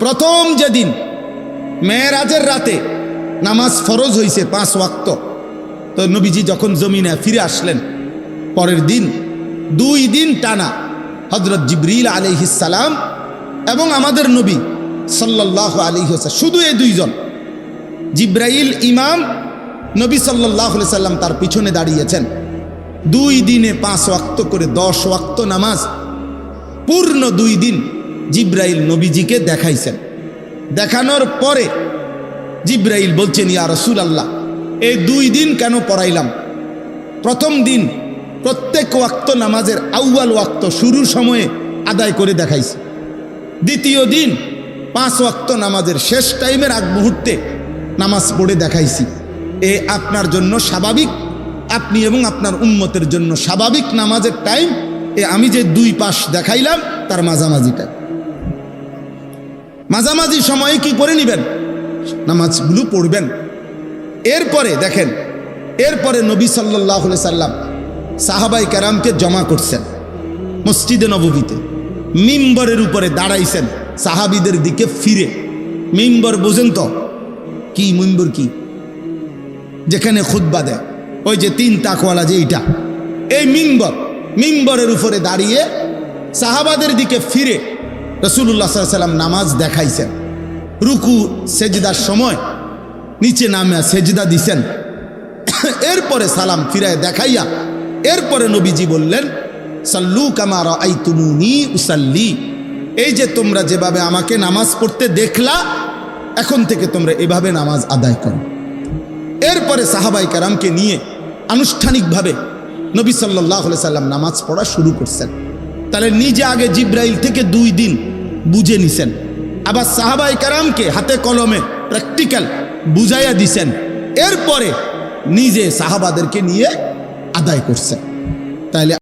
প্রথম যেদিন মেরাজের রাতে নামাজ ফরজ হয়েছে 5 ওয়াক্ত, তো নবীজি যখন জমিনে ফিরে আসলেন পরের দিন 2 দিন টানা হযরত জিবরিল আলাইহিস সালাম এবং আমাদের নবী সাল্লাল্লাহু আলাইহি ওয়াসাল্লাম, শুধু এই দুইজন, জিবরাইল ইমাম, নবী সাল্লাল্লাহু আলাইহি সাল্লাম তার পিছনে দাঁড়িয়েছেন। 2 দিনে 5 ওয়াক্ত করে 10 ওয়াক্ত নামাজ পূর্ণ 2 দিন জিবরাইল নবীজিকে দেখাইছেন। দেখানোর পরে জিবরাইল বলছেন, ইয়া রাসূলুল্লাহ, এই 2 দিন কেন পড়াইলাম? প্রথম দিন প্রত্যেক ওয়াক্ত নামাজের আউয়াল ওয়াক্ত শুরুর সময়ে আদায় করে দেখাইছে। দ্বিতীয় দিন 5 ওয়াক্ত নামাজের শেষ টাইমের আগ মুহূর্তে নামাজ পড়ে দেখাইছি। এ আপনার জন্য স্বাভাবিক, আপনি এবং আপনার উম্মতের জন্য স্বাভাবিক নামাজের টাইম। আমি যে 2 পাশ দেখাইলাম তার মাঝামাঝিটা, মাঝামাঝি সময়ে কি করে নেবেন? নামাজগুলো পড়বেন। এরপরে দেখেন, এরপরে নবী সাল্লাল্লাহু আলাইহি সাল্লাম সাহাবায়ে কেরামকে জমা করছেন মসজিদে নববীতে, মিম্বরের উপরে দাঁড়াইছেন সাহাবীদের দিকে ফিরে। মিম্বর বোঝেন তো কি? মিম্বর কি? যেখানে খুতবা দেয়, ওই যে 3 তাকওয়ালা যে এইটা, এই মিম্বর, মিম্বরের উপরে দাঁড়িয়ে সাহাবাদের দিকে ফিরে রাসূলুল্লাহ সাল্লাল্লাহু আলাইহি ওয়াসাল্লাম নামাজ দেখাইছেন। রুকু সেজদার সময় নিচে নামে সেজদা দিছেন। এরপরে সালাম ফিরায় দেখাইয়া এরপরে নবীজি বললেন, সাল্লু কামা রাআইতুমুনি উসাল্লি, এই যে তোমরা যেভাবে আমাকে নামাজ পড়তে দেখলা, এখন থেকে তোমরা এভাবে নামাজ আদায় করো। এরপরে সাহাবায়ে কেরামকে নিয়ে আনুষ্ঠানিকভাবে নবী সাল্লাল্লাহু আলাইহি সাল্লাম নামাজ পড়া শুরু করছেন। তাহলে নিজে আগে জিবরাইল থেকে 2 দিন বুঝে নিছেন, আবার সাহাবায়ে কেরামকে হাতে কলমে প্র্যাকটিক্যাল বুঝাইয়া দিছেন। এরপরে নিজে সাহাবাদেরকে নিয়ে আদায় করছেন। তাইলে